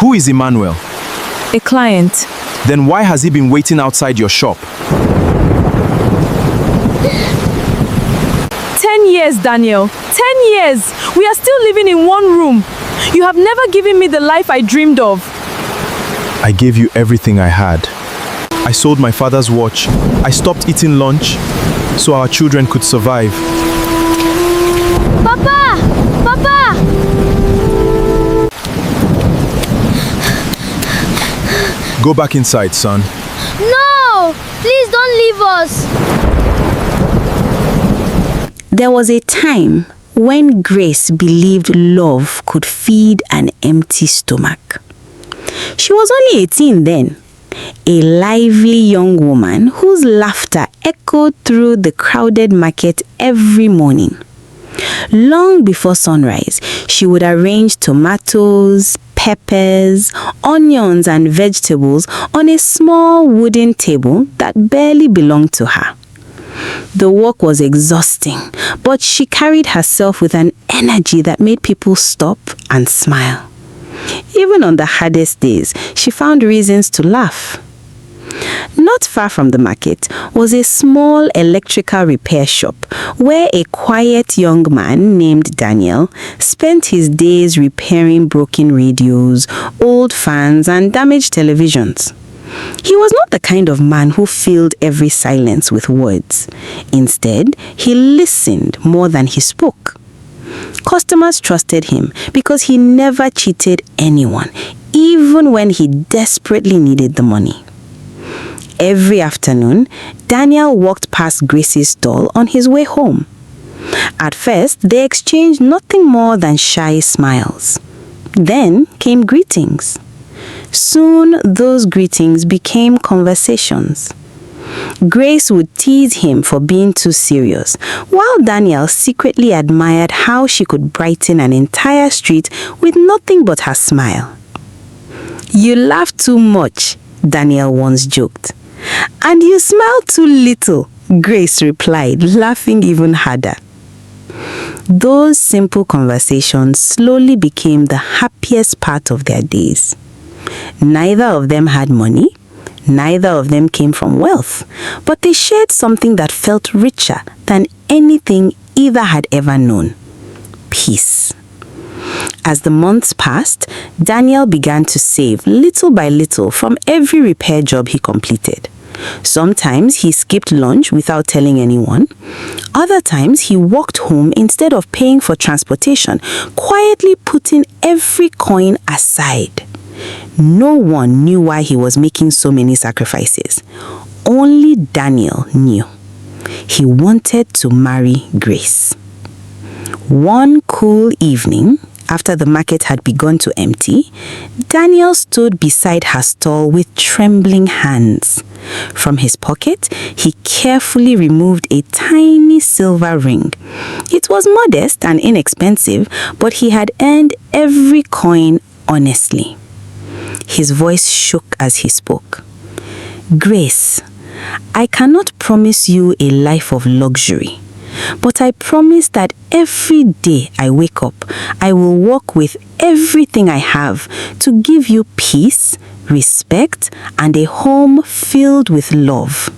Who is Emmanuel? A client. Then why has he been waiting outside your shop? 10 years, Daniel. 10 years! We are still living in one room. You have never given me the life I dreamed of. I gave you everything I had. I sold my father's watch. I stopped eating lunch so our children could survive. Papa! Papa! Go back inside, son. No! Please don't leave us. There was a time when Grace believed love could feed an empty stomach. She was only 18 then, a lively young woman whose laughter echoed through the crowded market every morning. Long before sunrise, she would arrange tomatoes, peppers, onions and vegetables on a small wooden table that barely belonged to her. The work was exhausting, but she carried herself with an energy that made people stop and smile. Even on the hardest days, she found reasons to laugh. Not far from the market was a small electrical repair shop where a quiet young man named Daniel spent his days repairing broken radios, old fans, and damaged televisions. He was not the kind of man who filled every silence with words. Instead, he listened more than he spoke. Customers trusted him because he never cheated anyone, even when he desperately needed the money. Every afternoon, Daniel walked past Grace's stall on his way home. At first, they exchanged nothing more than shy smiles. Then came greetings. Soon, those greetings became conversations. Grace would tease him for being too serious, while Daniel secretly admired how she could brighten an entire street with nothing but her smile. "You laugh too much," Daniel once joked. "And you smile too little," Grace replied, laughing even harder. Those simple conversations slowly became the happiest part of their days. Neither of them had money, neither of them came from wealth, but they shared something that felt richer than anything either had ever known: peace. As the months passed, Daniel began to save little by little from every repair job he completed. Sometimes he skipped lunch without telling anyone. Other times he walked home instead of paying for transportation, quietly putting every coin aside. No one knew why he was making so many sacrifices. Only Daniel knew. He wanted to marry Grace. One cool evening, after the market had begun to empty, Daniel stood beside her stall with trembling hands. From his pocket, he carefully removed a tiny silver ring. It was modest and inexpensive, but he had earned every coin honestly. His voice shook as he spoke. "Grace, I cannot promise you a life of luxury, but I promise that every day I wake up, I will walk with everything I have to give you peace, respect, and a home filled with love."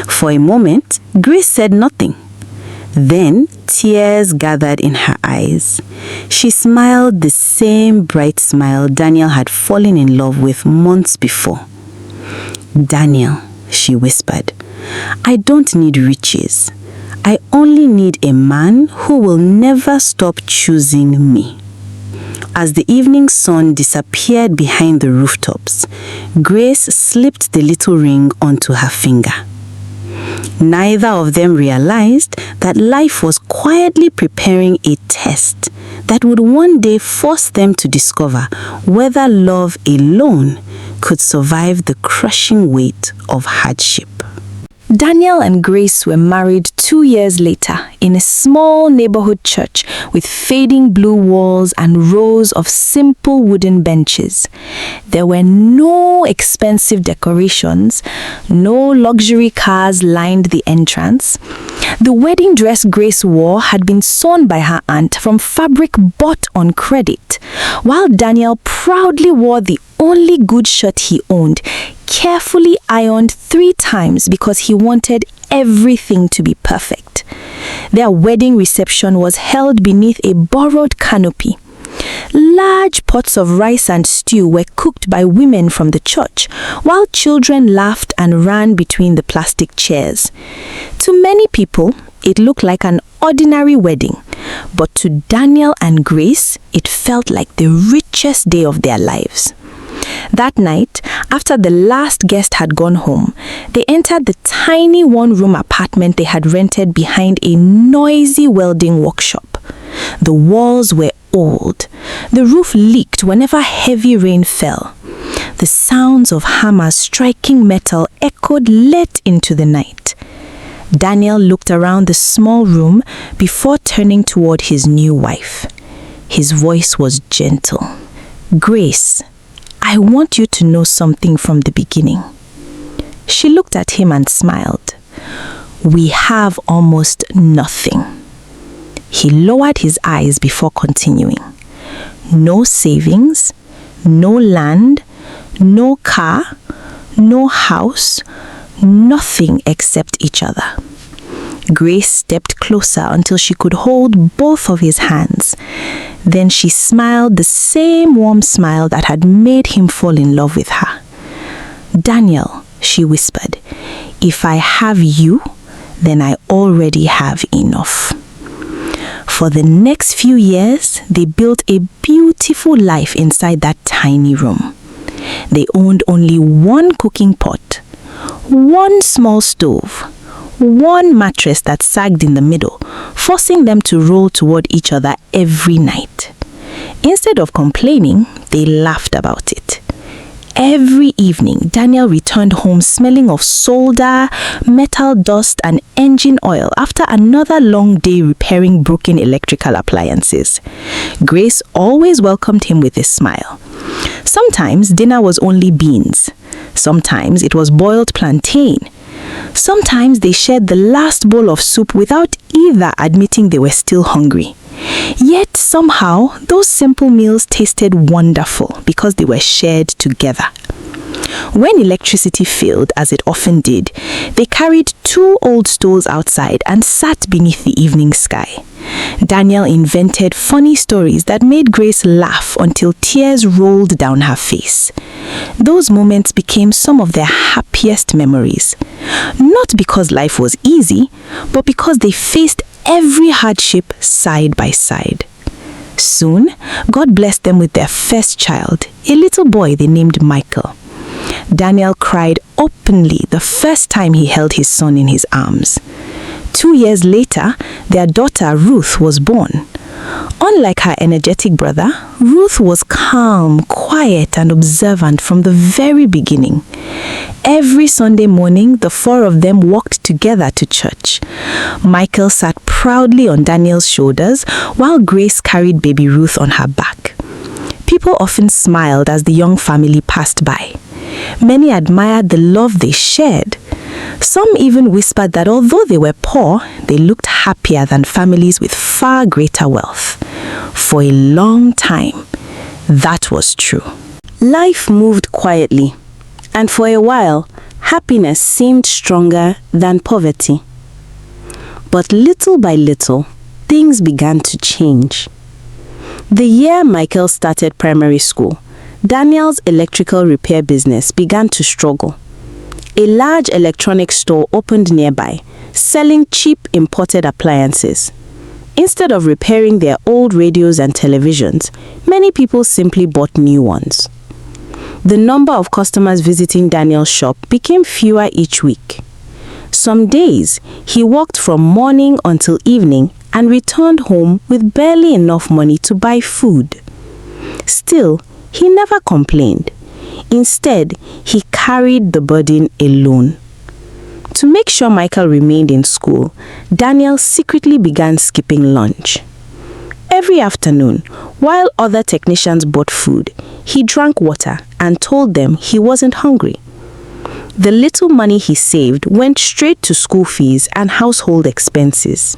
For a moment, Grace said nothing. Then tears gathered in her eyes. She smiled the same bright smile Daniel had fallen in love with months before. "Daniel," she whispered, "I don't need riches. I only need a man who will never stop choosing me." As the evening sun disappeared behind the rooftops, Grace slipped the little ring onto her finger. Neither of them realized that life was quietly preparing a test that would one day force them to discover whether love alone could survive the crushing weight of hardship. Daniel and Grace were married 2 years later in a small neighborhood church with fading blue walls and rows of simple wooden benches. There were no expensive decorations, no luxury cars lined the entrance. The wedding dress Grace wore had been sewn by her aunt from fabric bought on credit, while Daniel proudly wore the only good shirt he owned, carefully ironed 3 times because he wanted everything to be perfect. Their wedding reception was held beneath a borrowed canopy. Large pots of rice and stew were cooked by women from the church, while children laughed and ran between the plastic chairs. To many people, it looked like an ordinary wedding, but to Daniel and Grace, it felt like the richest day of their lives. That night, after the last guest had gone home, they entered the tiny one-room apartment they had rented behind a noisy welding workshop. The walls were old. The roof leaked whenever heavy rain fell. The sounds of hammers striking metal echoed late into the night. Daniel looked around the small room before turning toward his new wife. His voice was gentle. "Grace, I want you to know something from the beginning." She looked at him and smiled. "We have almost nothing." He lowered his eyes before continuing. "No savings, no land, no car, no house, nothing except each other." Grace stepped closer until she could hold both of his hands. Then she smiled the same warm smile that had made him fall in love with her. "Daniel," she whispered, "if I have you, then I already have enough." For the next few years, they built a beautiful life inside that tiny room. They owned only one cooking pot, one small stove, one mattress that sagged in the middle, forcing them to roll toward each other every night. Instead of complaining, they laughed about it. Every evening, Daniel returned home smelling of solder, metal dust, and engine oil after another long day repairing broken electrical appliances. Grace always welcomed him with a smile. Sometimes dinner was only beans. Sometimes it was boiled plantain. Sometimes they shared the last bowl of soup without either admitting they were still hungry. Yet somehow, those simple meals tasted wonderful because they were shared together. When electricity failed, as it often did, they carried 2 old stoves outside and sat beneath the evening sky. Daniel invented funny stories that made Grace laugh until tears rolled down her face. Those moments became some of their happiest memories. Not because life was easy, but because they faced every hardship side by side. Soon, God blessed them with their first child, a little boy they named Michael. Daniel cried openly the first time he held his son in his arms. 2 years later, their daughter Ruth was born. Unlike her energetic brother, Ruth was calm, quiet, and observant from the very beginning. Every Sunday morning, the 4 of them walked together to church. Michael sat proudly on Daniel's shoulders, while Grace carried baby Ruth on her back. People often smiled as the young family passed by. Many admired the love they shared. Some even whispered that although they were poor, they looked happier than families with far greater wealth. For a long time, that was true. Life moved quietly, and for a while, happiness seemed stronger than poverty. But little by little, things began to change. The year Michael started primary school, Daniel's electrical repair business began to struggle. A large electronics store opened nearby, selling cheap imported appliances. Instead of repairing their old radios and televisions, many people simply bought new ones. The number of customers visiting Daniel's shop became fewer each week. Some days, he worked from morning until evening and returned home with barely enough money to buy food. Still, he never complained. Instead, he carried the burden alone. To make sure Michael remained in school, Daniel secretly began skipping lunch. Every afternoon, while other technicians bought food, he drank water and told them he wasn't hungry. The little money he saved went straight to school fees and household expenses.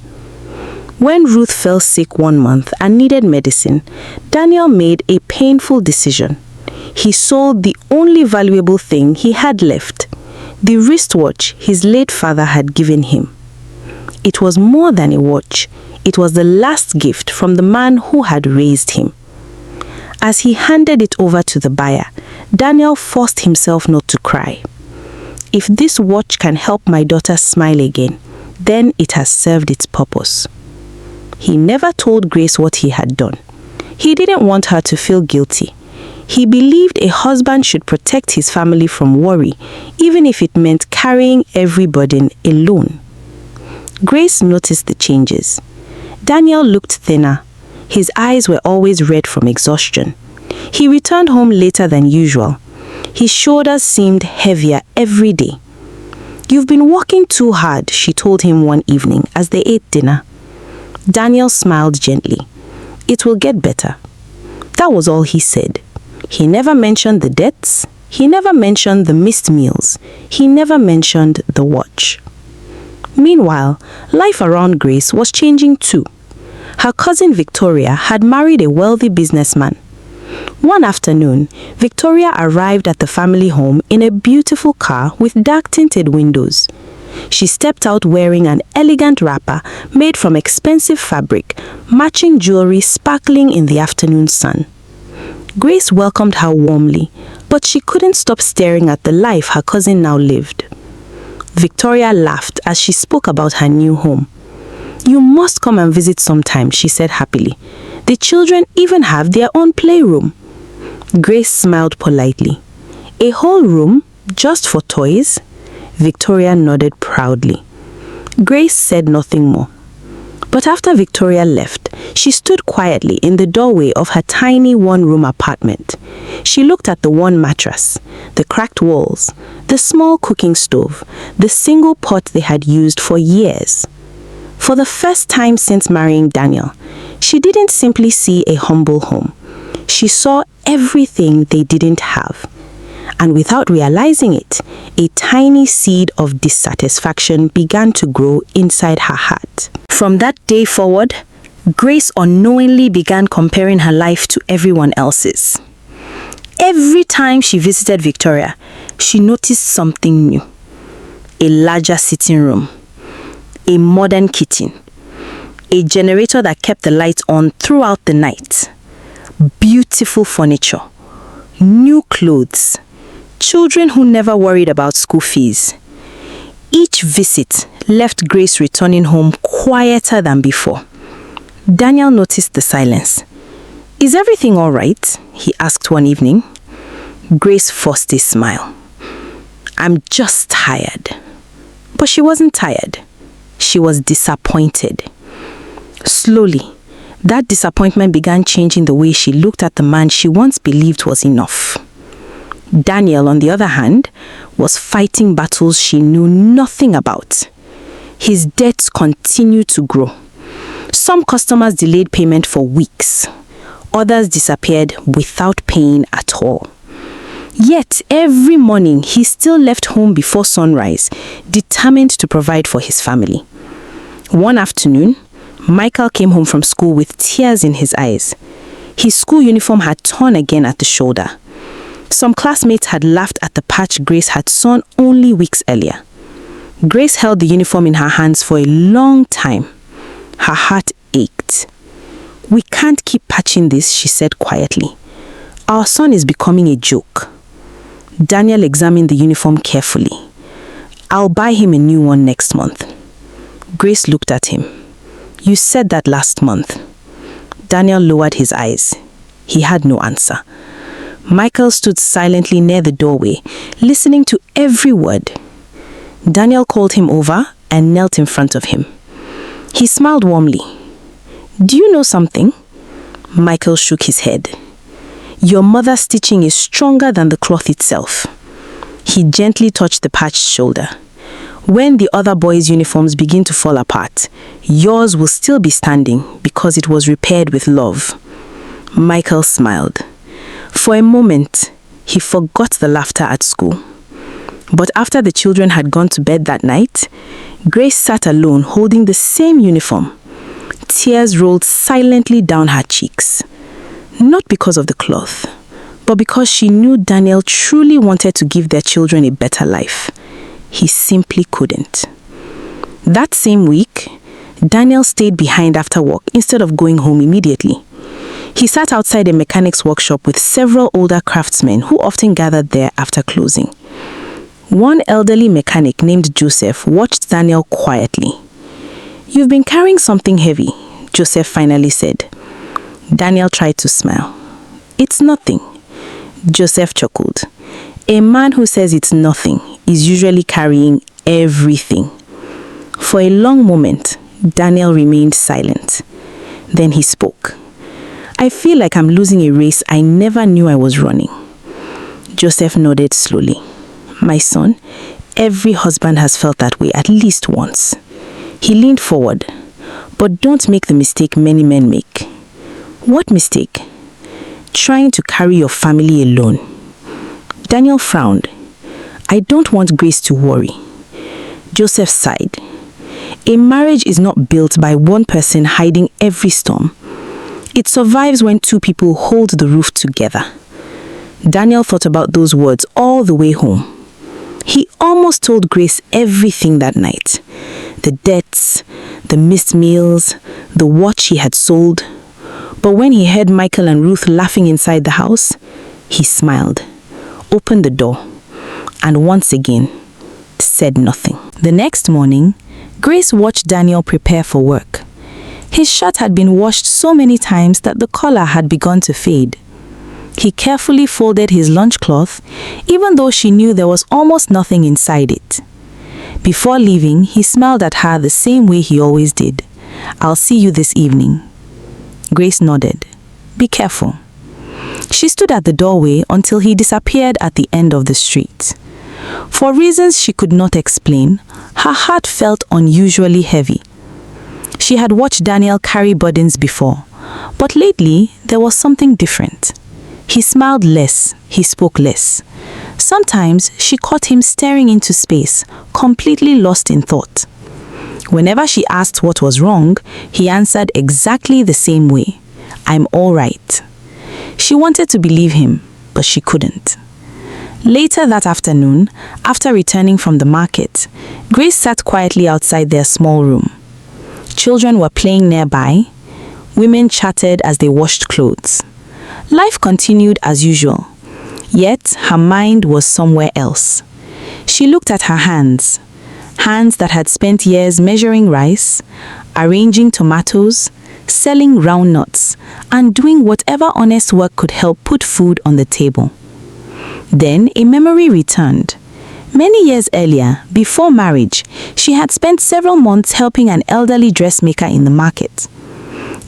When Ruth fell sick one month and needed medicine, Daniel made a painful decision. He sold the only valuable thing he had left, the wristwatch his late father had given him. It was more than a watch. It was the last gift from the man who had raised him. As he handed it over to the buyer, Daniel forced himself not to cry. If this watch can help my daughter smile again, then it has served its purpose. He never told Grace what he had done. He didn't want her to feel guilty. He believed a husband should protect his family from worry, even if it meant carrying every burden alone. Grace noticed the changes. Daniel looked thinner. His eyes were always red from exhaustion. He returned home later than usual. His shoulders seemed heavier every day. "You've been working too hard," she told him one evening as they ate dinner. Daniel smiled gently. "It will get better." That was all he said. He never mentioned the debts. He never mentioned the missed meals. He never mentioned the watch. Meanwhile, life around Grace was changing too. Her cousin Victoria had married a wealthy businessman. One afternoon, Victoria arrived at the family home in a beautiful car with dark-tinted windows. She stepped out wearing an elegant wrapper made from expensive fabric, matching jewelry sparkling in the afternoon sun. Grace welcomed her warmly, but she couldn't stop staring at the life her cousin now lived. Victoria laughed as she spoke about her new home. "You must come and visit sometime," she said happily. "The children even have their own playroom." Grace smiled politely. "A whole room just for toys?" Victoria nodded proudly. Grace said nothing more. But after Victoria left, she stood quietly in the doorway of her tiny one-room apartment. She looked at the worn mattress, the cracked walls, the small cooking stove, the single pot they had used for years. For the first time since marrying Daniel, she didn't simply see a humble home. She saw everything they didn't have. And without realizing it, a tiny seed of dissatisfaction began to grow inside her heart. From that day forward, Grace unknowingly began comparing her life to everyone else's. Every time she visited Victoria, she noticed something new. A larger sitting room, a modern kitchen, a generator that kept the lights on throughout the night, beautiful furniture, new clothes, children who never worried about school fees. Each visit left Grace returning home quieter than before. Daniel noticed the silence. "Is everything all right?" he asked one evening. Grace forced a smile. "I'm just tired." But she wasn't tired. She was disappointed. Slowly, that disappointment began changing the way she looked at the man she once believed was enough. Daniel, on the other hand, was fighting battles she knew nothing about. His debts continued to grow. Some customers delayed payment for weeks. Others disappeared without paying at all. Yet, every morning, he still left home before sunrise, determined to provide for his family. One afternoon, Michael came home from school with tears in his eyes. His school uniform had torn again at the shoulder. Some classmates had laughed at the patch Grace had sewn only weeks earlier. Grace held the uniform in her hands for a long time. Her heart ached. "We can't keep patching this," she said quietly. "Our son is becoming a joke." Daniel examined the uniform carefully. "I'll buy him a new one next month." Grace looked at him. "You said that last month." Daniel lowered his eyes. He had no answer. Michael stood silently near the doorway, listening to every word. Daniel called him over and knelt in front of him. He smiled warmly. "Do you know something?" Michael shook his head. "Your mother's stitching is stronger than the cloth itself." He gently touched the patched shoulder. When the other boys' uniforms begin to fall apart, yours will still be standing because it was repaired with love. Michael smiled. For a moment, he forgot the laughter at school. But after the children had gone to bed that night, Grace sat alone holding the same uniform. Tears rolled silently down her cheeks. Not because of the cloth, but because she knew Daniel truly wanted to give their children a better life. He simply couldn't. That same week, Daniel stayed behind after work instead of going home immediately. He sat outside a mechanic's workshop with several older craftsmen who often gathered there after closing. One elderly mechanic named Joseph watched Daniel quietly. "You've been carrying something heavy," Joseph finally said. Daniel tried to smile. "It's nothing." Joseph chuckled. A man who says it's nothing is usually carrying everything. For a long moment, Daniel remained silent. Then he spoke. "I feel like I'm losing a race I never knew I was running." Joseph nodded slowly. "My son, every husband has felt that way at least once." He leaned forward. "But don't make the mistake many men make." "What mistake?" "Trying to carry your family alone." Daniel frowned. "I don't want Grace to worry." Joseph sighed. "A marriage is not built by one person hiding every storm. It survives when two people hold the roof together." Daniel thought about those words all the way home. He almost told Grace everything that night. The debts, the missed meals, the watch he had sold. But when he heard Michael and Ruth laughing inside the house, he smiled, opened the door, and once again, said nothing. The next morning, Grace watched Daniel prepare for work. His shirt had been washed so many times that the collar had begun to fade. He carefully folded his lunch cloth, even though she knew there was almost nothing inside it. Before leaving, he smiled at her the same way he always did. "I'll see you this evening." Grace nodded. "Be careful." She stood at the doorway until he disappeared at the end of the street. For reasons she could not explain, her heart felt unusually heavy. She had watched Daniel carry burdens before, but lately there was something different. He smiled less, he spoke less. Sometimes she caught him staring into space, completely lost in thought. Whenever she asked what was wrong, he answered exactly the same way. "I'm all right." She wanted to believe him, but she couldn't. Later that afternoon, after returning from the market, Grace sat quietly outside their small room. Children were playing nearby. Women chatted as they washed clothes. Life continued as usual, yet her mind was somewhere else. She looked at her hands that had spent years measuring rice, arranging tomatoes, selling round nuts, and doing whatever honest work could help put food on the table. Then a memory returned. Many years earlier, before marriage, she had spent several months helping an elderly dressmaker in the market.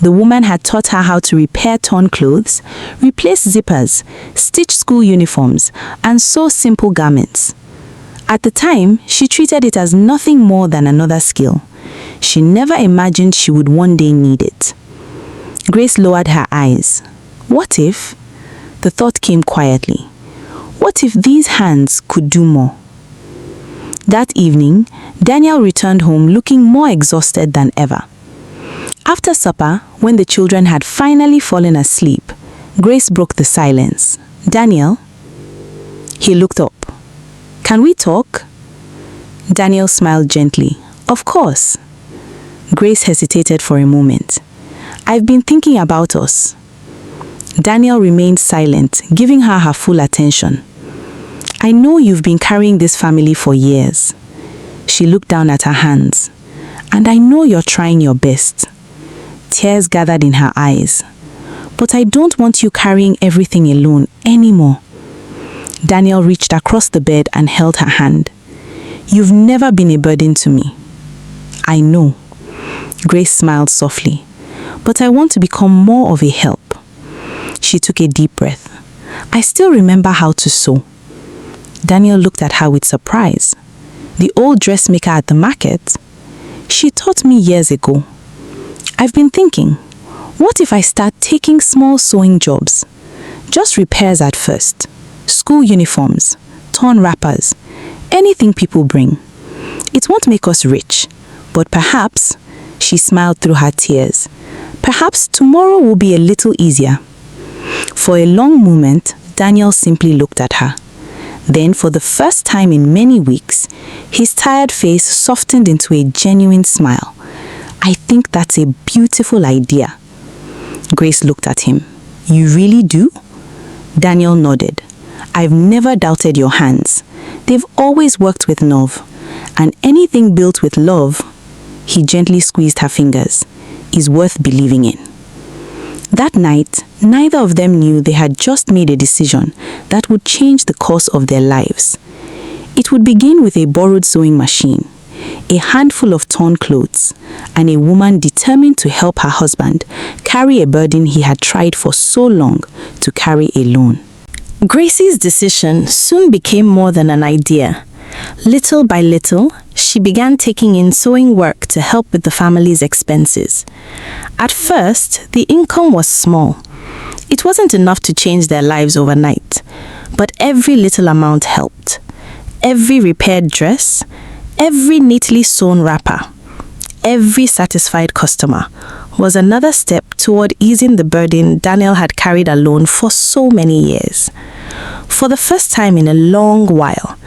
The woman had taught her how to repair torn clothes, replace zippers, stitch school uniforms, and sew simple garments. At the time, she treated it as nothing more than another skill. She never imagined she would one day need it. Grace lowered her eyes. What if? The thought came quietly. What if these hands could do more? That evening, Daniel returned home looking more exhausted than ever. After supper, when the children had finally fallen asleep, Grace broke the silence. "Daniel?" He looked up. "Can we talk?" Daniel smiled gently. "Of course." Grace hesitated for a moment. "I've been thinking about us." Daniel remained silent, giving her her full attention. "I know you've been carrying this family for years." She looked down at her hands. "And I know you're trying your best." Tears gathered in her eyes. "But I don't want you carrying everything alone anymore." Daniel reached across the bed and held her hand. "You've never been a burden to me." "I know." Grace smiled softly. "But I want to become more of a help." She took a deep breath. "I still remember how to sew." Daniel looked at her with surprise. the old dressmaker at the market, she taught me years ago. I've been thinking, what if I start taking small sewing jobs? Just repairs at first. School uniforms, torn wrappers, anything people bring. It won't make us rich, but perhaps, she smiled through her tears, perhaps tomorrow will be a little easier. For a long moment, Daniel simply looked at her. Then, for the first time in many weeks, his tired face softened into a genuine smile. I think that's a beautiful idea. Grace looked at him. You really do? Daniel nodded. I've never doubted your hands. They've always worked with love. And anything built with love, he gently squeezed her fingers, is worth believing in. That night, neither of them knew they had just made a decision that would change the course of their lives. It would begin with a borrowed sewing machine, a handful of torn clothes, and a woman determined to help her husband carry a burden he had tried for so long to carry alone. Gracie's decision soon became more than an idea. Little by little, she began taking in sewing work to help with the family's expenses. At first, the income was small. It wasn't enough to change their lives overnight, but every little amount helped. Every repaired dress, every neatly sewn wrapper, every satisfied customer was another step toward easing the burden Daniel had carried alone for so many years. For the first time in a long while,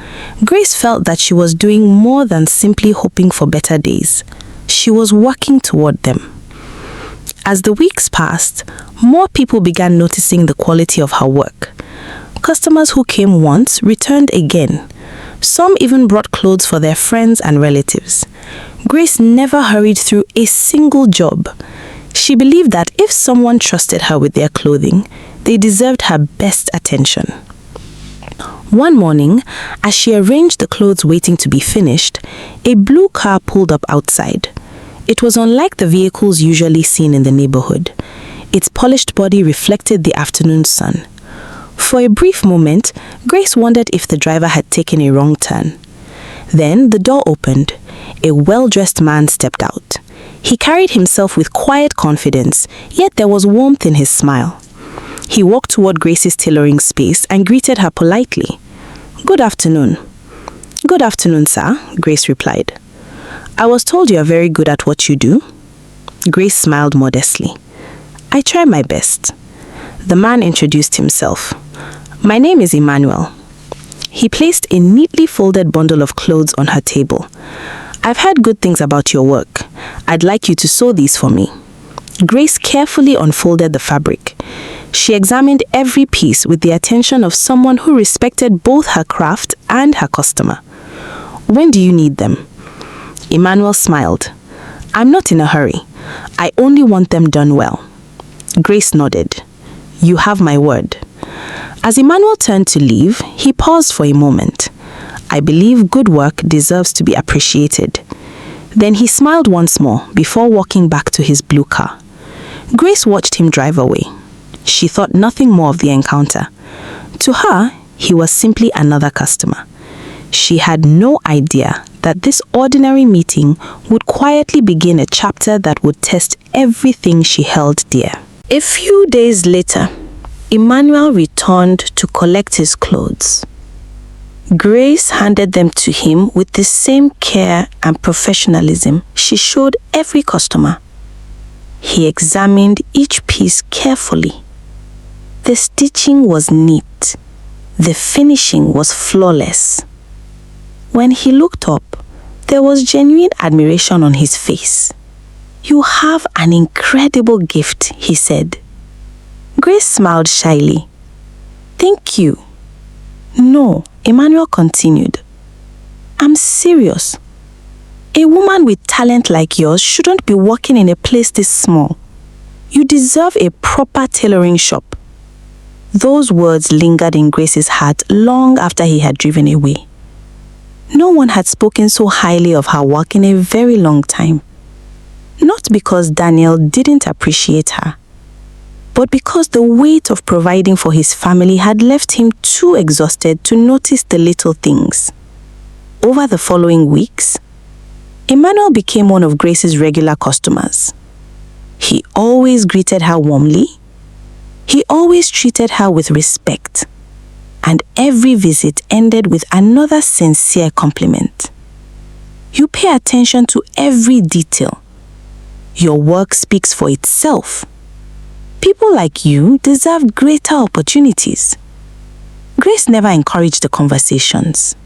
Grace felt that she was doing more than simply hoping for better days. She was working toward them. As the weeks passed, more people began noticing the quality of her work. Customers who came once returned again. Some even brought clothes for their friends and relatives. Grace never hurried through a single job. She believed that if someone trusted her with their clothing, they deserved her best attention. One morning, as she arranged the clothes waiting to be finished, a blue car pulled up outside. It was unlike the vehicles usually seen in the neighborhood. Its polished body reflected the afternoon sun. For a brief moment, Grace wondered if the driver had taken a wrong turn. Then the door opened. A well-dressed man stepped out. He carried himself with quiet confidence, yet there was warmth in his smile. He walked toward Grace's tailoring space and greeted her politely. Good afternoon. Good afternoon, sir, Grace replied. I was told you are very good at what you do. Grace smiled modestly. I try my best. The man introduced himself. My name is Emmanuel. He placed a neatly folded bundle of clothes on her table. I've heard good things about your work. I'd like you to sew these for me. Grace carefully unfolded the fabric. She examined every piece with the attention of someone who respected both her craft and her customer. When do you need them? Emmanuel smiled. I'm not in a hurry. I only want them done well. Grace nodded. You have my word. As Emmanuel turned to leave, he paused for a moment. I believe good work deserves to be appreciated. Then he smiled once more before walking back to his blue car. Grace watched him drive away. She thought nothing more of the encounter. To her, he was simply another customer. She had no idea that this ordinary meeting would quietly begin a chapter that would test everything she held dear. A few days later, Emmanuel returned to collect his clothes. Grace handed them to him with the same care and professionalism she showed every customer. He examined each piece carefully. The stitching was neat. The finishing was flawless. When he looked up, there was genuine admiration on his face. You have an incredible gift, he said. Grace smiled shyly. Thank you. No, Emmanuel continued. I'm serious. A woman with talent like yours shouldn't be working in a place this small. You deserve a proper tailoring shop. Those words lingered in Grace's heart long after he had driven away. No one had spoken so highly of her work in a very long time. Not because Daniel didn't appreciate her, but because the weight of providing for his family had left him too exhausted to notice the little things. over the following weeks, Emmanuel became one of Grace's regular customers. He always greeted her warmly. He always treated her with respect. And every visit ended with another sincere compliment. You pay attention to every detail. Your work speaks for itself. People like you deserve greater opportunities. Grace never encouraged the conversations.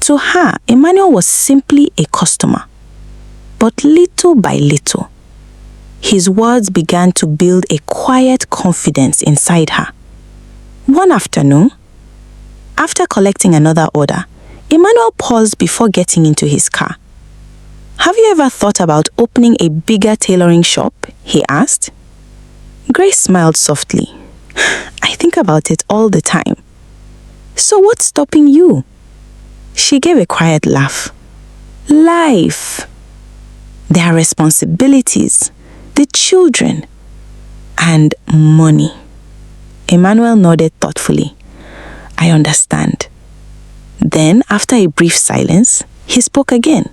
To her, Emmanuel was simply a customer. But little by little, his words began to build a quiet confidence inside her. One afternoon, after collecting another order, Emmanuel paused before getting into his car. "Have you ever thought about opening a bigger tailoring shop?" he asked. Grace smiled softly. "I think about it all the time." "So what's stopping you?" She gave a quiet laugh. "Life. There are responsibilities, the children, and money." Emmanuel nodded thoughtfully. "I understand." Then, after a brief silence, he spoke again.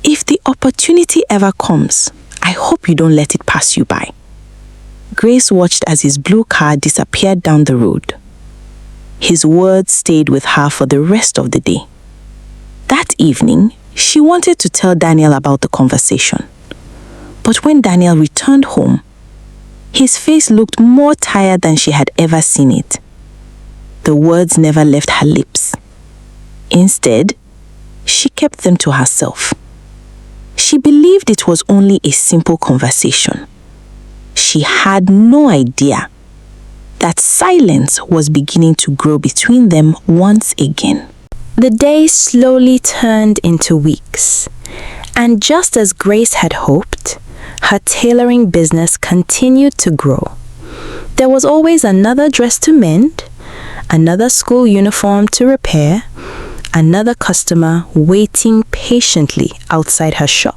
"If the opportunity ever comes, I hope you don't let it pass you by." Grace watched as his blue car disappeared down the road. His words stayed with her for the rest of the day. That evening, she wanted to tell Daniel about the conversation. But when Daniel returned home, his face looked more tired than she had ever seen it. The words never left her lips. Instead, she kept them to herself. She believed it was only a simple conversation. She had no idea that silence was beginning to grow between them once again. The days slowly turned into weeks, and just as Grace had hoped, her tailoring business continued to grow. There was always another dress to mend, another school uniform to repair, another customer waiting patiently outside her shop.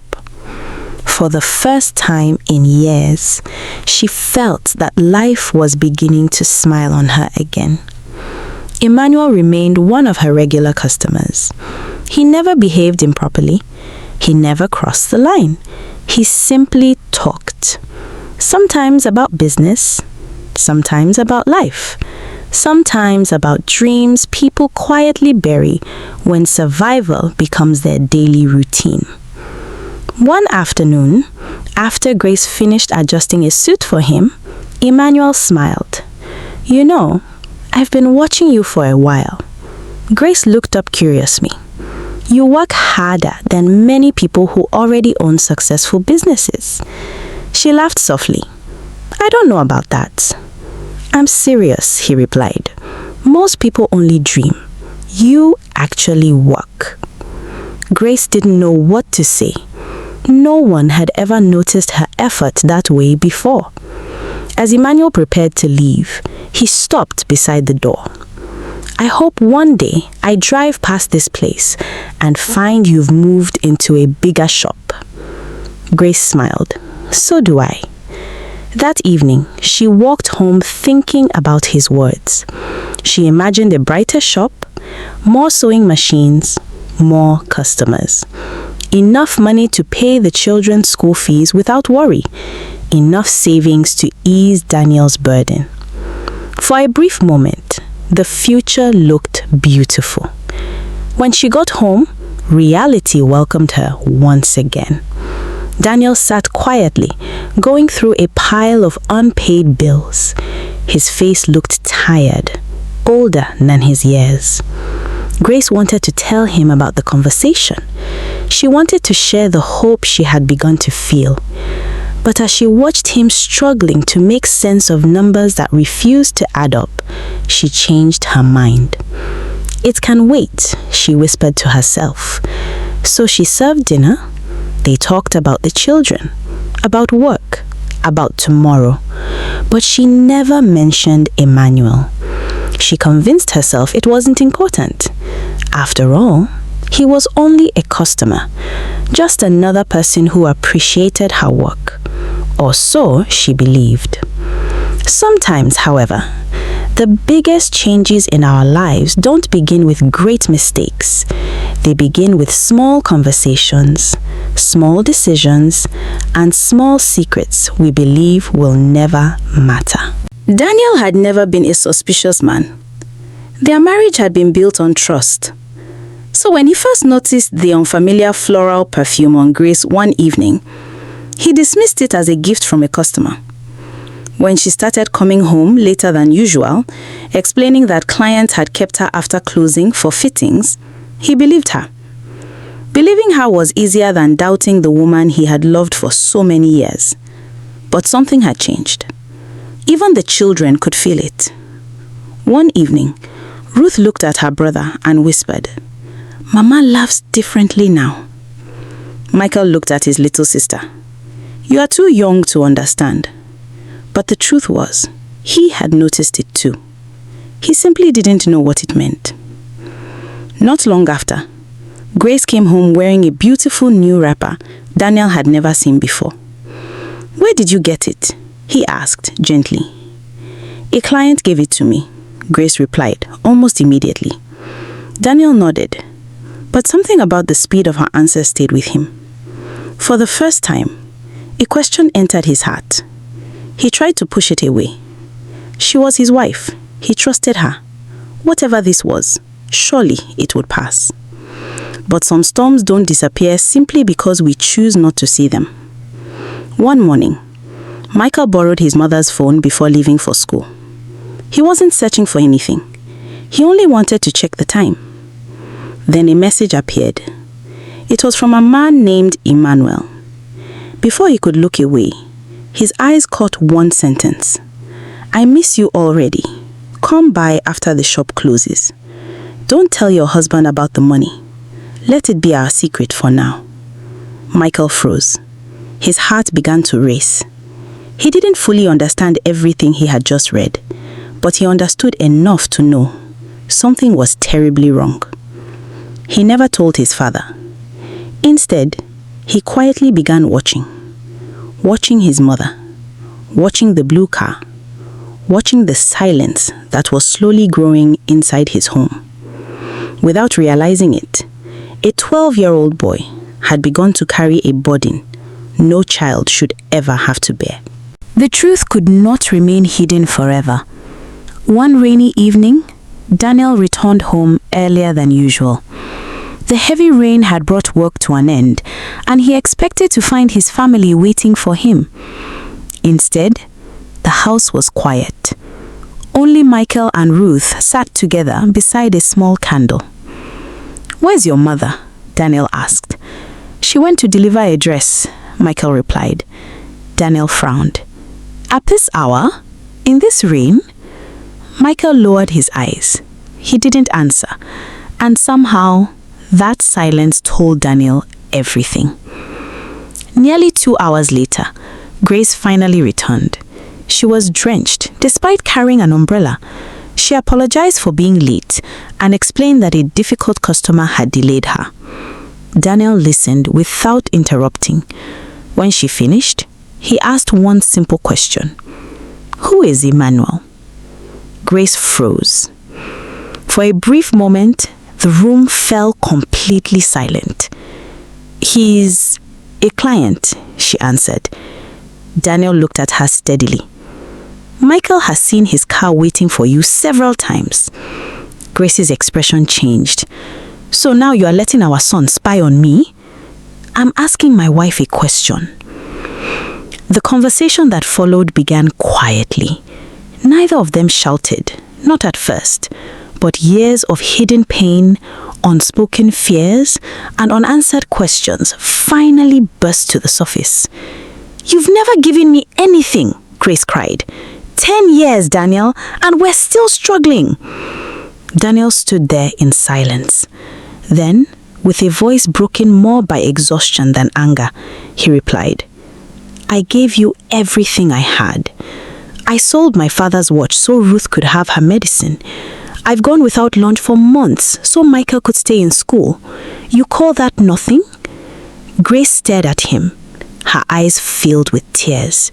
For the first time in years, she felt that life was beginning to smile on her again. Emmanuel remained one of her regular customers. He never behaved improperly. He never crossed the line. He simply talked. Sometimes about business, sometimes about life, sometimes about dreams people quietly bury when survival becomes their daily routine. One afternoon, after Grace finished adjusting a suit for him, Emmanuel smiled. "You know, I've been watching you for a while." Grace looked up curiously. "You work harder than many people who already own successful businesses." She laughed softly. "I don't know about that." "I'm serious," he replied. "Most people only dream. You actually work." Grace didn't know what to say. No one had ever noticed her effort that way before. As Emmanuel prepared to leave, he stopped beside the door. "I hope one day I drive past this place and find you've moved into a bigger shop." Grace smiled. "So do I." That evening, she walked home thinking about his words. She imagined a brighter shop, more sewing machines, more customers. Enough money to pay the children's school fees without worry. Enough savings to ease Daniel's burden. For a brief moment, the future looked beautiful. When she got home, reality welcomed her once again. Daniel sat quietly, going through a pile of unpaid bills. His face looked tired, older than his years. Grace wanted to tell him about the conversation. She wanted to share the hope she had begun to feel. But as she watched him struggling to make sense of numbers that refused to add up, she changed her mind. "It can wait," she whispered to herself. So she served dinner. They talked about the children, about work, about tomorrow. But she never mentioned Emmanuel. She convinced herself it wasn't important. After all, he was only a customer, just another person who appreciated her work. Or so she believed. Sometimes, however, the biggest changes in our lives don't begin with great mistakes. They begin with small conversations, small decisions, and small secrets we believe will never matter. Daniel had never been a suspicious man. Their marriage had been built on trust. So when he first noticed the unfamiliar floral perfume on Grace one evening, he dismissed it as a gift from a customer. When she started coming home later than usual, explaining that clients had kept her after closing for fittings, he believed her. Believing her was easier than doubting the woman he had loved for so many years. But something had changed. Even the children could feel it. One evening, Ruth looked at her brother and whispered, "Mama laughs differently now." Michael looked at his little sister. "You are too young to understand." But the truth was, he had noticed it too. He simply didn't know what it meant. Not long after, Grace came home wearing a beautiful new wrapper Daniel had never seen before. "Where did you get it?" he asked gently. "A client gave it to me," Grace replied almost immediately. Daniel nodded, but something about the speed of her answer stayed with him. For the first time, a question entered his heart. He tried to push it away. She was his wife. He trusted her. Whatever this was, surely it would pass. But some storms don't disappear simply because we choose not to see them. One morning, Michael borrowed his mother's phone before leaving for school. He wasn't searching for anything. He only wanted to check the time. Then a message appeared. It was from a man named Emmanuel. Before he could look away, his eyes caught one sentence. "I miss you already. Come by after the shop closes. Don't tell your husband about the money. Let it be our secret for now." Michael froze. His heart began to race. He didn't fully understand everything he had just read, but he understood enough to know something was terribly wrong. He never told his father. Instead, he quietly began watching his mother, watching the blue car, watching the silence that was slowly growing inside his home. Without realizing it, a 12-year-old boy had begun to carry a burden no child should ever have to bear. The truth could not remain hidden forever. One rainy evening, Daniel returned home earlier than usual. The heavy rain had brought work to an end, and he expected to find his family waiting for him. Instead, the house was quiet. Only Michael and Ruth sat together beside a small candle. "Where's your mother?" Daniel asked. "She went to deliver a dress," Michael replied. Daniel frowned. "At this hour? In this rain?" Michael lowered his eyes. He didn't answer, and somehow that silence told Daniel everything. Nearly 2 hours later, Grace finally returned. She was drenched, despite carrying an umbrella. She apologized for being late and explained that a difficult customer had delayed her. Daniel listened without interrupting. When she finished, he asked one simple question. "Who is Emmanuel?" Grace froze. For a brief moment, the room fell completely silent. "He's a client," she answered. Daniel looked at her steadily. "Michael has seen his car waiting for you several times." Grace's expression changed. "So now you are letting our son spy on me?" "I'm asking my wife a question." The conversation that followed began quietly. Neither of them shouted, not at first, but years of hidden pain, unspoken fears, and unanswered questions finally burst to the surface. "You've never given me anything," Grace cried. 10 years, Daniel, and we're still struggling." Daniel stood there in silence. Then, with a voice broken more by exhaustion than anger, he replied, "I gave you everything I had. I sold my father's watch so Ruth could have her medicine. I've gone without lunch for months so Michael could stay in school. You call that nothing?" Grace stared at him, her eyes filled with tears.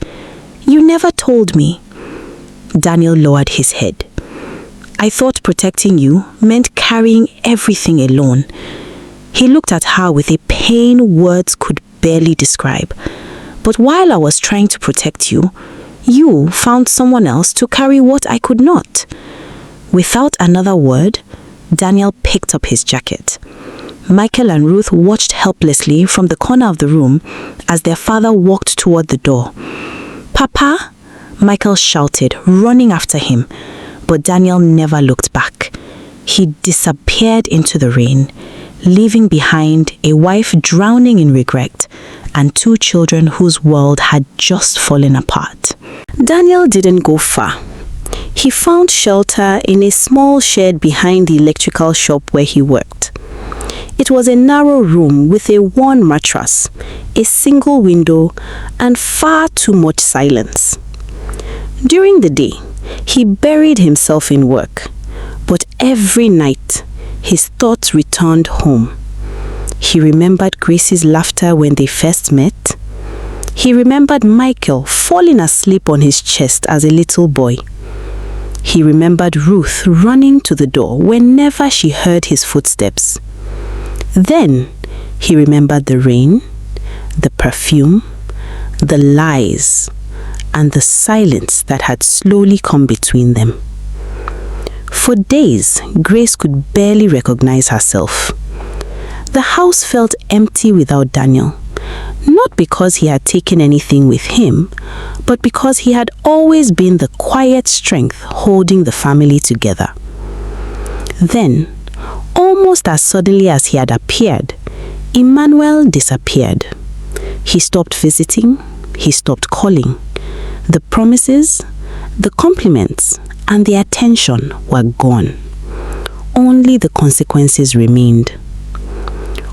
"You never told me." Daniel lowered his head. "I thought protecting you meant carrying everything alone. He looked at her with a pain words could barely describe. But while I was trying to protect you, you found someone else to carry what I could not. Without another word, Daniel picked up his jacket. Michael and Ruth watched helplessly from the corner of the room as their father walked toward the door. "Papa!" Michael shouted, running after him, but Daniel never looked back. He disappeared into the rain, leaving behind a wife drowning in regret and 2 children whose world had just fallen apart. Daniel didn't go far. He found shelter in a small shed behind the electrical shop where he worked. It was a narrow room with a worn mattress, a single window, and far too much silence. During the day, he buried himself in work, but every night, his thoughts returned home. He remembered Grace's laughter when they first met. He remembered Michael falling asleep on his chest as a little boy. He remembered Ruth running to the door whenever she heard his footsteps. Then he remembered the rain, the perfume, the lies, and the silence that had slowly come between them. For days, Grace could barely recognize herself. The house felt empty without Daniel, not because he had taken anything with him, but because he had always been the quiet strength holding the family together. Then, almost as suddenly as he had appeared, Emmanuel disappeared. He stopped visiting, he stopped calling. The promises, the compliments, and the attention were gone. Only the consequences remained.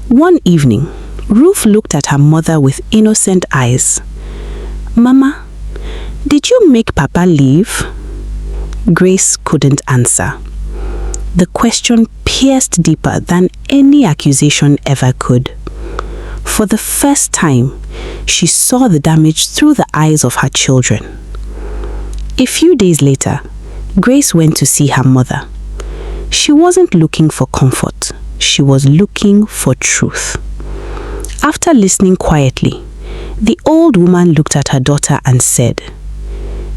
One evening, Ruth looked at her mother with innocent eyes. "Mama, did you make Papa leave?" Grace couldn't answer. The question pierced deeper than any accusation ever could. For the first time, she saw the damage through the eyes of her children. A few days later, Grace went to see her mother. She wasn't looking for comfort. She was looking for truth. After listening quietly, the old woman looked at her daughter and said,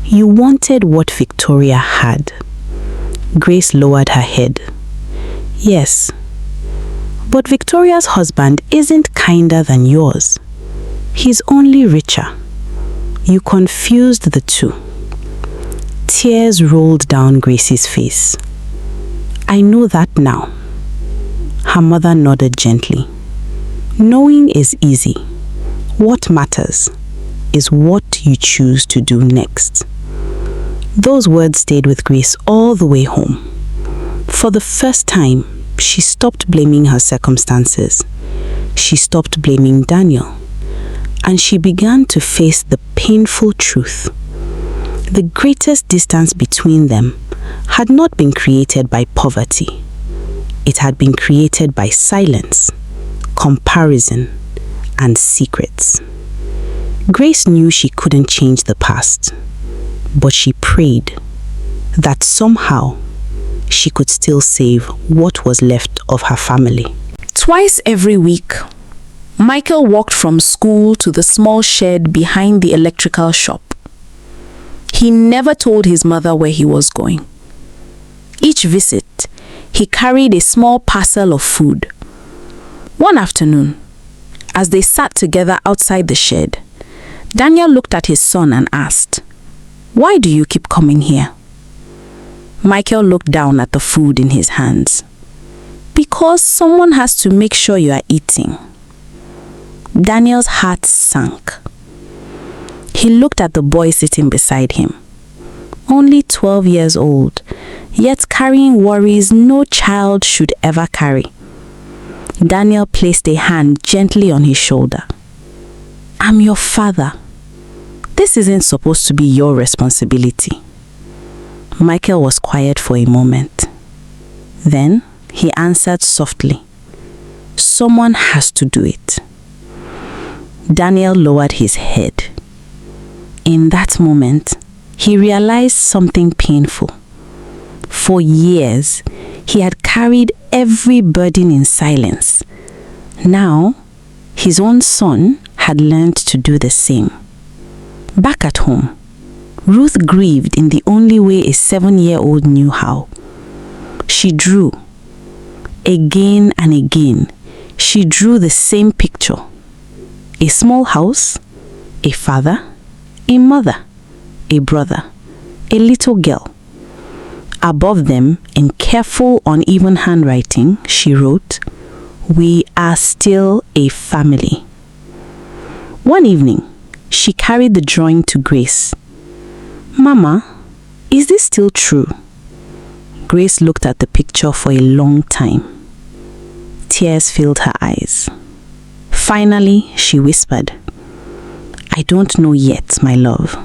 "You wanted what Victoria had." Grace lowered her head. "Yes, but Victoria's husband isn't kinder than yours. He's only richer. You confused the two." Tears rolled down Grace's face. "I know that now." Her mother nodded gently. "Knowing is easy. What matters is what you choose to do next." Those words stayed with Grace all the way home. For the first time, she stopped blaming her circumstances. She stopped blaming Daniel. And she began to face the painful truth. The greatest distance between them had not been created by poverty. It had been created by silence, comparison, and secrets. Grace knew she couldn't change the past, but she prayed that somehow she could still save what was left of her family. Twice every week, Michael walked from school to the small shed behind the electrical shop. He never told his mother where he was going. Each visit, he carried a small parcel of food. One afternoon, as they sat together outside the shed, Daniel looked at his son and asked, "Why do you keep coming here?" Michael looked down at the food in his hands. "Because someone has to make sure you are eating." Daniel's heart sank. He looked at the boy sitting beside him. Only 12 years old, yet carrying worries no child should ever carry. Daniel placed a hand gently on his shoulder. "I'm your father. This isn't supposed to be your responsibility." Michael was quiet for a moment. Then he answered softly, "Someone has to do it." Daniel lowered his head. In that moment, he realized something painful. For years, he had carried every burden in silence, Now, his own son had learned to do the same. Back at home, Ruth grieved in the only way a 7-year-old knew how. She drew. Again and again, she drew the same picture. A small house, a father, a mother, a brother, a little girl. Above them, in careful, uneven handwriting, she wrote, "We are still a family." One evening, she carried the drawing to Grace. "Mama, is this still true?" Grace looked at the picture for a long time. Tears filled her eyes. Finally, she whispered, "I don't know yet, my love,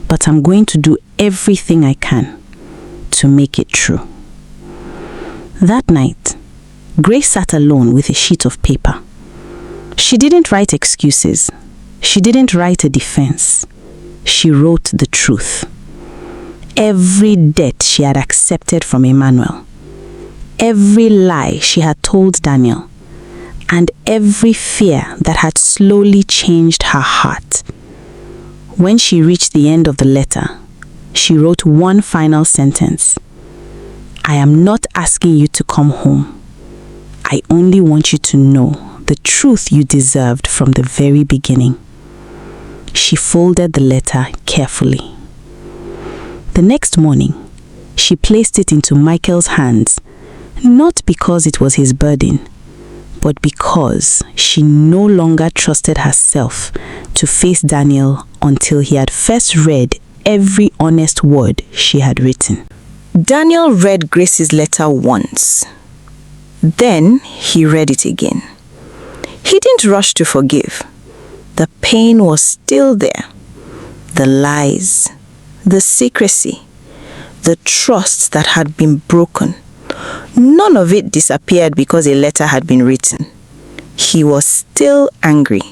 but I'm going to do everything I can to make it true." That night, Grace sat alone with a sheet of paper. She didn't write excuses. She didn't write a defense. She wrote the truth. Every debt she had accepted from Emmanuel, every lie she had told Daniel, and every fear that had slowly changed her heart. When she reached the end of the letter, she wrote one final sentence. "I am not asking you to come home. I only want you to know the truth you deserved from the very beginning." She folded the letter carefully. The next morning, she placed it into Michael's hands, not because it was his burden, but because she no longer trusted herself to face Daniel until he had first read every honest word she had written. Daniel read Grace's letter once. Then he read it again. He didn't rush to forgive. The pain was still there. The lies, the secrecy, the trust that had been broken. None of it disappeared because a letter had been written. He was still angry.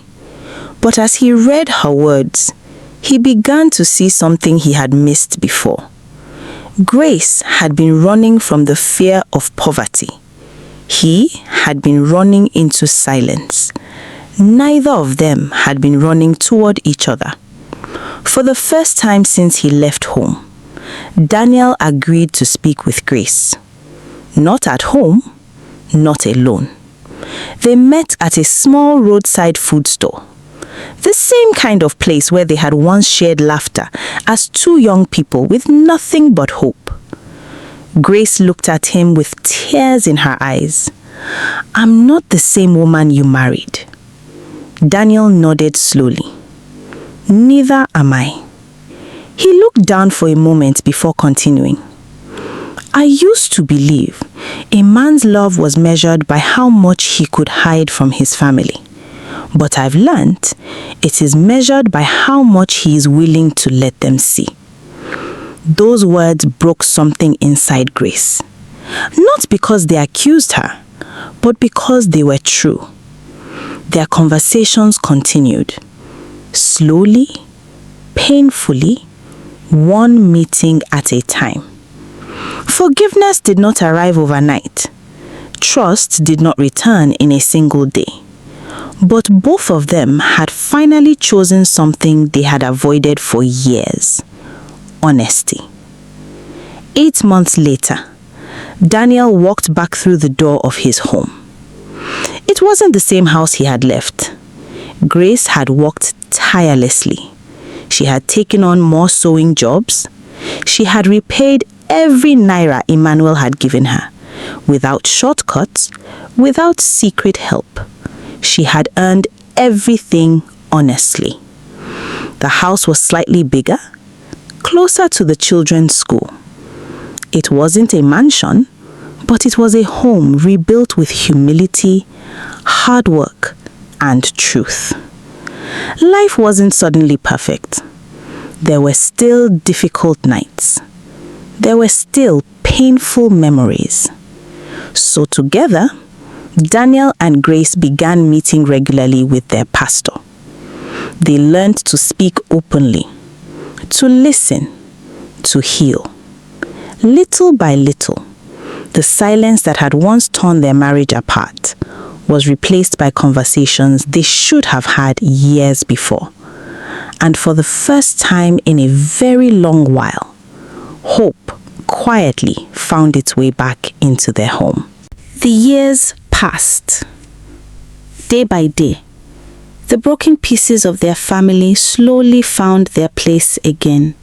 But as he read her words, he began to see something he had missed before. Grace had been running from the fear of poverty. He had been running into silence. Neither of them had been running toward each other. For the first time since he left home, Daniel agreed to speak with Grace. Not at home, not alone. They met at a small roadside food store. The same kind of place where they had once shared laughter as two young people with nothing but hope. Grace looked at him with tears in her eyes. "I'm not the same woman you married." Daniel nodded slowly. "Neither am I." He looked down for a moment before continuing. "I used to believe a man's love was measured by how much he could hide from his family. But I've learned it is measured by how much he is willing to let them see." Those words broke something inside Grace. Not because they accused her, but because they were true. Their conversations continued. Slowly, painfully, one meeting at a time. Forgiveness did not arrive overnight. Trust did not return in a single day. But both of them had finally chosen something they had avoided for years: honesty. 8 months later, Daniel walked back through the door of his home. It wasn't the same house he had left. Grace had worked tirelessly. She had taken on more sewing jobs. She had repaid every naira Emmanuel had given her, without shortcuts, without secret help. She had earned everything honestly. The house was slightly bigger, closer to the children's school. It wasn't a mansion, but it was a home rebuilt with humility, hard work, and truth. Life wasn't suddenly perfect. There were still difficult nights. There were still painful memories. So together, Daniel and Grace began meeting regularly with their pastor. They learned to speak openly, to listen, to heal. Little by little, the silence that had once torn their marriage apart was replaced by conversations they should have had years before. And for the first time in a very long while, hope quietly found its way back into their home. The years passed. Day by day, the broken pieces of their family slowly found their place again.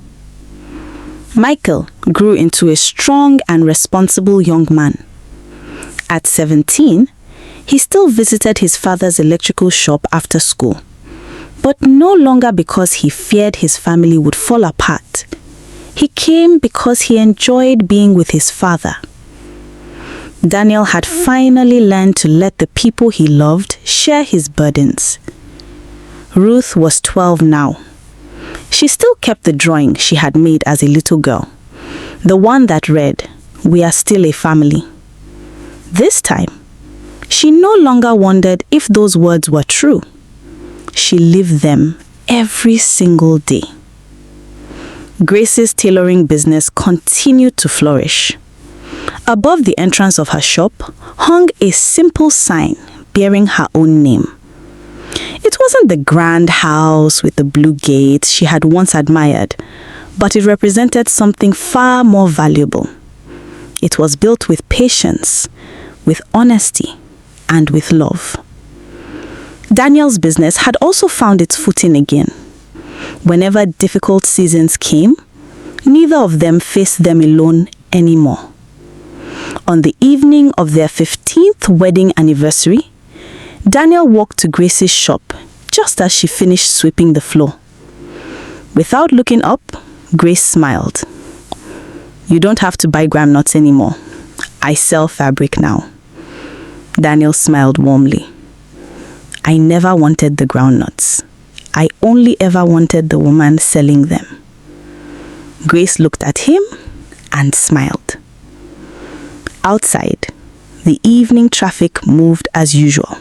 Michael grew into a strong and responsible young man. At 17, he still visited his father's electrical shop after school, but no longer because he feared his family would fall apart. He came because he enjoyed being with his father. Daniel had finally learned to let the people he loved share his burdens. Ruth was 12 now. She still kept the drawing she had made as a little girl, the one that read, "We are still a family." This time, she no longer wondered if those words were true. She lived them every single day. Grace's tailoring business continued to flourish. Above the entrance of her shop hung a simple sign bearing her own name. It wasn't the grand house with the blue gates she had once admired, but it represented something far more valuable. It was built with patience, with honesty, and with love. Daniel's business had also found its footing again. Whenever difficult seasons came, neither of them faced them alone anymore. On the evening of their 15th wedding anniversary, Daniel walked to Grace's shop just as she finished sweeping the floor. Without looking up, Grace smiled. "You don't have to buy groundnuts anymore. I sell fabric now." Daniel smiled warmly. "I never wanted the groundnuts. I only ever wanted the woman selling them." Grace looked at him and smiled. Outside, the evening traffic moved as usual.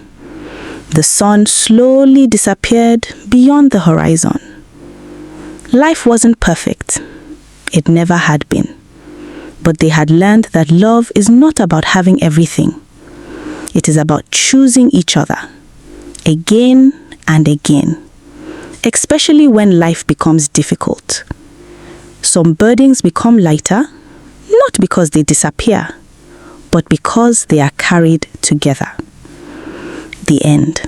The sun slowly disappeared beyond the horizon. Life wasn't perfect. It never had been. But they had learned that love is not about having everything. It is about choosing each other, again and again, especially when life becomes difficult. Some burdens become lighter, not because they disappear, but because they are carried together. The end.